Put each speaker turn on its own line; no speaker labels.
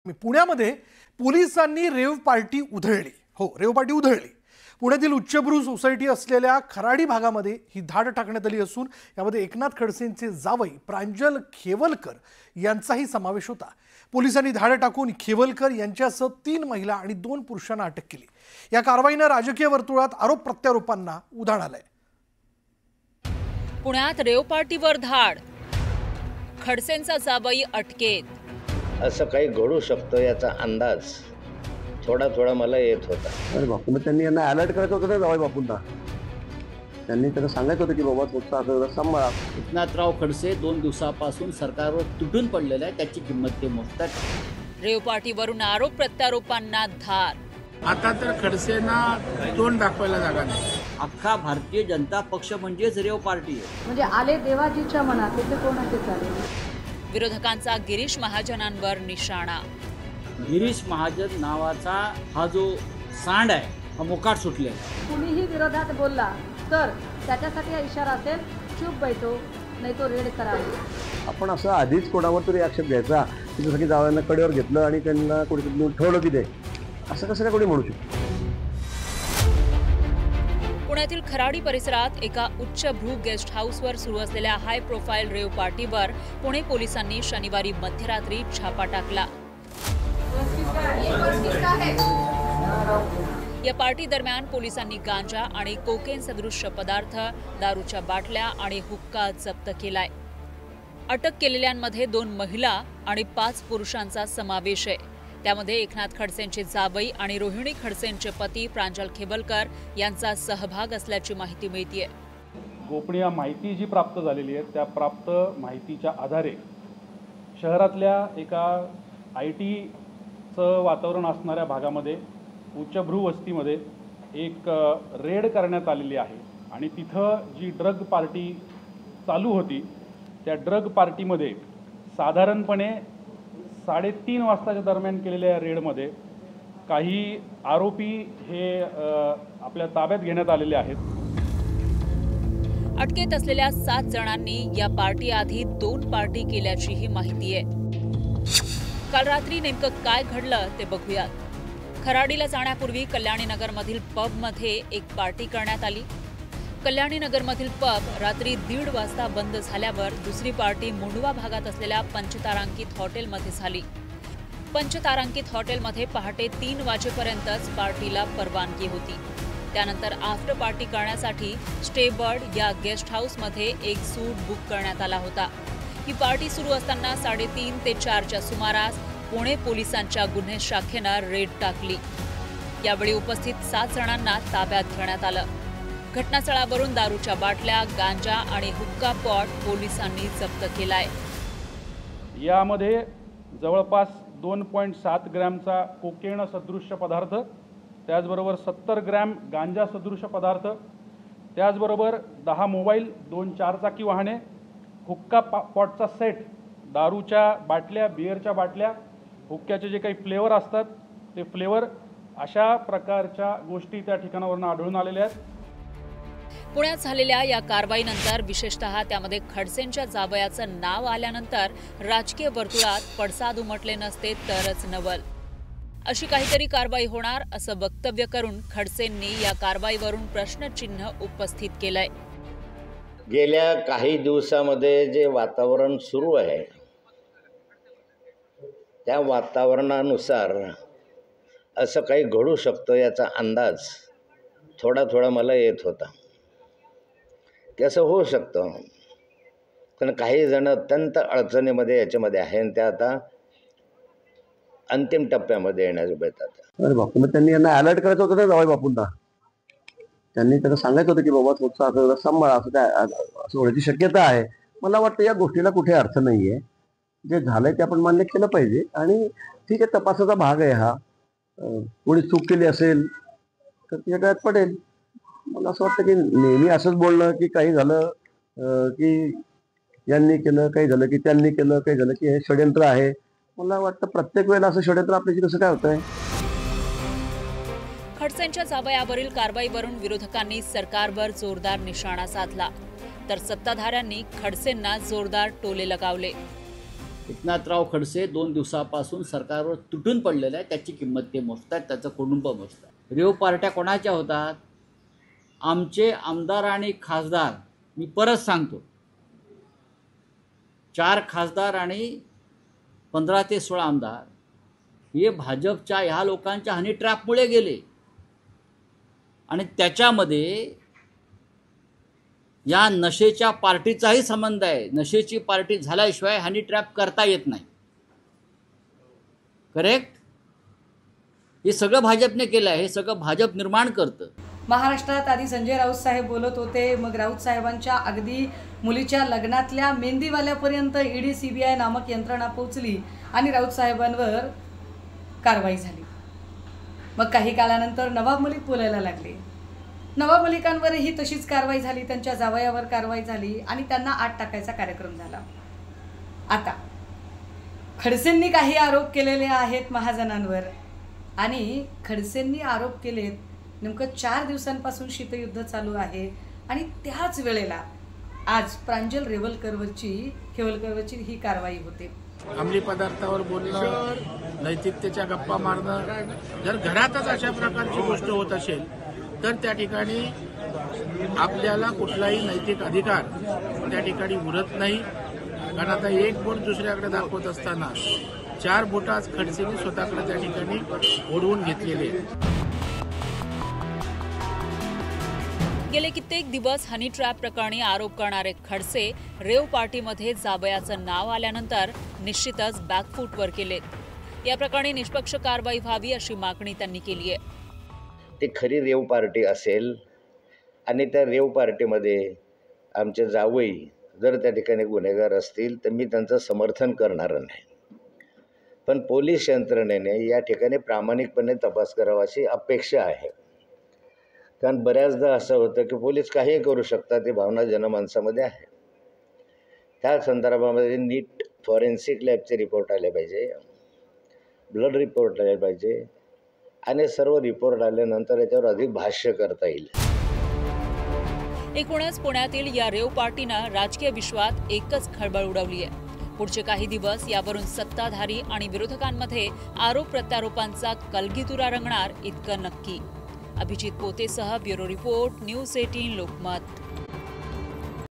पुण्यामध्ये पोलिसांनी rave party उधळली। रेव पार्टी उधळली। पुण्यातील उच्चभ्रू सोसायटी असलेल्या खराडी भागामध्ये ही धाड टाकण्यात आली असून यामध्ये एकनाथ खडसेंचे जावई प्रांजल खेवलकर यांचाही समावेश होता। पोलिसांनी धाड टाकून खेवलकर यांच्यासह 3 महिला आणि 2 पुरुषांना अटक केली। या कारवाईने राजकीय वर्तुळात आरोप प्रत्यारोपांना उधाण आलंय।
पुण्यात रेव पार्टीवर धाड, खडसेंचा जावई अटकेत।
असं काही घडू शकतं याचा अंदाज थोडा थोडा मला येत होता।
अरे बापू, मग त्यांनी यांना अलर्ट करायचं होतं ना जावई बापूंना। त्यांनी त्यांना सांगायचं होतं की बाबा तुमचा असं सांभाळा।
एकनाथराव खडसे 2 दिवसापासून सरकारवर तुटून पडलेला आहे, त्याची किंमत ते मोजतात।
रेव पार्टीवरून आरोप प्रत्यारोपांना धार।
आता तर खडसेंना तोंड दाखवायला जागा नाही।
अख्खा भारतीय जनता पक्ष म्हणजेच रेव पार्टी आहे।
म्हणजे आले देवाजीच्या मनात ते कोणाचे चालेल।
विरोधकांचा गिरीश महाजनांवर निशाणा।
गिरीश महाजन नावाचा हा जो सांड आहे हा मोकाट सुटले।
कुणीही विरोधात बोलला तर त्याच्यासाठी हा इशारा असेल, चुप बैठो नाही तो रेड करा।
आपण असं आधीच कोणावर तरी आक्षेप घ्यायचा की जसं की जावयांना कडेवर घेतलं आणि त्यांना कोणीतरी ठेवलं की ते असं कसं काय कोणी म्हणू शकतो।
पुण्यातील खराडी परिसरात एका उच्चभ्रू गेस्ट हाऊसवर सुरू असलेल्या हाय प्रोफाईल रेव पार्टीवर पुणे पोलिसांनी शनिवारी मध्यरात्री छापा टाकला। या पार्टी दरम्यान पोलिसांनी गांजा आणि कोकेन सदृश्य पदार्थ, दारूच्या बाटल्या आणि हुक्का जप्त केलाय। अटक केलेल्यांमध्ये 2 महिला आणि 5 पुरुषांचा समावेश आहे। त्यामध्ये एकनाथ खडसेंचे जावई आणि रोहिणी खडसेंचे पती प्रांजल खेवलकर यांचा सहभाग असल्याची माहिती मिळतेय।
गोपनीय माहिती जी प्राप्त झालेली आहे त्या प्राप्त माहितीच्या आधारे शहरातल्या एका आयटीचं वातावरण असणाऱ्या भागामध्ये उच्चभ्रू वस्तीमध्ये एक रेड करण्यात आलेली आहे आणि तिथं जी ड्रग पार्टी चालू होती त्या ड्रग पार्टीमध्ये साधारणपणे 3:30 वाजताच्या दरम्यान केलेल्या रेडमध्ये काही आरोपी हे आपल्या ताब्यात घेण्यात आलेले आहेत।
अटकेत असलेल्या 7 जणांनी या पार्टी आधी 2 पार्टी केल्याचीही माहिती आहे। काल रात्री नेमकं काय घडलं ते बघूयात। खराडीला जाण्यापूर्वी कल्याणीनगरमधील पबमध्ये एक पार्टी करण्यात आली। कल्याणीनगरमधील पब रात्री 1:30 वाजता बंद झाल्यावर दुसरी पार्टी मुंडवा भागात असलेल्या पंचतारांकित हॉटेलमध्ये झाली। पंचतारांकित हॉटेलमध्ये पहाटे 3 वाजेपर्यंतच पार्टीला परवानगी होती। त्यानंतर आफ्टर पार्टी करण्यासाठी स्टेबर्ड या गेस्ट हाऊसमध्ये एक सूट बुक करण्यात आला होता। ही पार्टी सुरू असताना 3:30 ते 4च्या सुमारास पुणे पोलिसांच्या गुन्हे शाखेनं रेड टाकली। यावेळी उपस्थित 7 जणांना ताब्यात घेण्यात आलं। घटनास्थळावरून दारूच्या बाटल्या, गांजा आणि हुक्का पॉट पोलिसांनी जप्त केलाय।
यामध्ये जवळपास 2.7 ग्रॅमचा कोकेन सदृश्य पदार्थ, त्याचबरोबर 70 ग्रॅम गांजा सदृश्य पदार्थ, त्याचबरोबर 10 मोबाईल, 2 चारचाकी वाहने, हुक्का पॉटचा सेट, दारूच्या बाटल्या, बिअरच्या बाटल्या, हुक्क्याचे जे काही फ्लेवर असतात ते फ्लेवर, अशा प्रकारच्या गोष्टी त्या ठिकाणावरून आढळून आलेल्या आहेत।
पुण्यात झालेल्या या कारवाईनंतर विशेषतः त्यामध्ये खडसेंच्या जावयाचं नाव आल्यानंतर राजकीय वर्तुळात पडसाद उमटले नसते तरच नवल। अशी काहीतरी कारवाई होणार असं वक्तव्य करून खडसेंनी या कारवाईवरून प्रश्नचिन्ह उपस्थित केलंय।
गेल्या काही दिवसामध्ये जे वातावरण सुरू आहे त्या वातावरणानुसार असं काही घडू शकतं याचा अंदाज थोडा थोडा मला येत होता की असं होऊ शकतं। कारण काही जण अत्यंत अडचणीमध्ये याच्यामध्ये आहे आणि त्या आता अंतिम टप्प्यामध्ये येण्यास बेतात।
अरे बापू, मग त्यांनी यांना अलर्ट करायचं होतं ना जावई बापूंना। त्यांनी त्यांना सांगायचं होतं की बाबा तुमचा असं सांभाळा, असं काय असं होण्याची शक्यता आहे। मला वाटतं या गोष्टीला कुठे अर्थ नाहीये। जे झालंय ते आपण मान्य केलं पाहिजे आणि ठीक आहे, तपासाचा भाग आहे हा। कोणी चूक केली असेल तर तिच्या गळ्यात पडेल। मला असं वाटतं की नेहमी असंच बोलणं की काही झालं की यांनी केलं, काही झालं की त्यांनी केलं, काही झालं की हे षड्यंत्र आहे। मला वाटतं प्रत्येक वेळेला असं षड्यंत्र आपल्याशी कसं काय होतंय।
खडसेंच्या जावयावरील कारवाईवरून विरोधकांनी सरकारवर जोरदार निशाणा साधला तर सत्ताधाऱ्यांनी खडसेंना जोरदार टोले लगावले।
एकनाथराव खडसे 2 दिवसापासून सरकारवर तुटून पडलेले आहे. त्याची किंमत ते मोजतात, त्याचं कुटुंब मोजतात. रेव पार्ट्या कोणाच्या होतात? आमचे आमदार आणि खासदार, मी परत सांगतो, 4 खासदार आणि 15 ते 16 आमदार हे भाजपच्या ह्या लोकांच्या हनी ट्रॅपमुळे गेले आणि त्याच्यामध्ये या नशेच्या पार्टीचाही संबंध आहे. नशेची पार्टी झाल्याशिवाय हनी ट्रॅप करता येत नाही. करेक्ट? हे सगळं भाजपने केलं आहे. हे सगळं भाजप निर्माण करतं.
महाराष्ट्रात आधी संजय राऊत साहेब बोलत होते, मग राऊत साहेबांच्या अगदी मुलीच्या लग्नातल्या मेहंदीवाल्यापर्यंत ईडी CBI नामक यंत्रणा पोहोचली आणि राऊत साहेबांवर कारवाई झाली. मग काही काळानंतर नवाब मलिक बोलायला लागले. नवाब मलिकांवरही तशीच कारवाई झाली, त्यांच्या जावयावर कारवाई झाली आणि त्यांना आत टाकायचा कार्यक्रम झाला. आता खडसेंनी काही आरोप केलेले आहेत महाजनांवर आणि खडसेंनी आरोप केलेत. नेमकं 4 दिवसांपासून शीतयुद्ध चालू आहे आणि त्याच वेळेला आज प्रांजल खेवलकरवरची ही कारवाई होते.
अंमली पदार्थावर बोलणं, नैतिकतेच्या गप्पा मारणं, जर घरातच अशा प्रकारची गोष्ट होत असेल तर त्या ठिकाणी आपल्याला कुठलाही नैतिक अधिकार त्या ठिकाणी उरत नाही. कारण आता एक बोट दुसऱ्याकडे दाखवत असताना 4 बोटं आज खडसेंनी स्वतःकडे त्या ठिकाणी ओढवून घेतलेले आहेत.
गेले कित्येक दिवस हनी ट्रॅप प्रकरणी आरोप करणारे खडसे रेव पार्टीमध्ये जावयाचं नाव आल्यानंतर निश्चितच बॅकफूटवर केलेत. या प्रकरणी निष्पक्ष कारवाई व्हावी अशी मागणी त्यांनी केली आहे.
ती खरी रेव पार्टी असेल आणि त्या रेव पार्टीमध्ये आमचे जावई जर त्या ठिकाणी गुन्हेगार असतील तर मी त्यांचं समर्थन करणार नाही. पण पोलीस यंत्रणेने या ठिकाणी प्रामाणिकपणे तपास करावा अशी अपेक्षा आहे. कारण बऱ्याचदा असं होतं की पोलीस काहीही करू शकतात, ही भावना जनमानसामध्ये आहे. त्या संदर्भामध्ये नीट फॉरेन्सिक लॅबचे रिपोर्ट आले पाहिजे, ब्लड रिपोर्ट आले पाहिजे आणि सर्व रिपोर्ट आल्यानंतर याच्यावर अधिक भाष्य करता येईल.
एकूणच पुण्यातील या रेव पार्टीनं राजकीय विश्वात एकच खळबळ उडवली आहे. पुढचे काही दिवस यावरून सत्ताधारी आणि विरोधकांमध्ये आरोप प्रत्यारोपांचा कलगीतुरा रंगणार इतकं नक्की. अभिजित पोतेसह ब्युरो रिपोर्ट, न्यूज 18 लोकमत.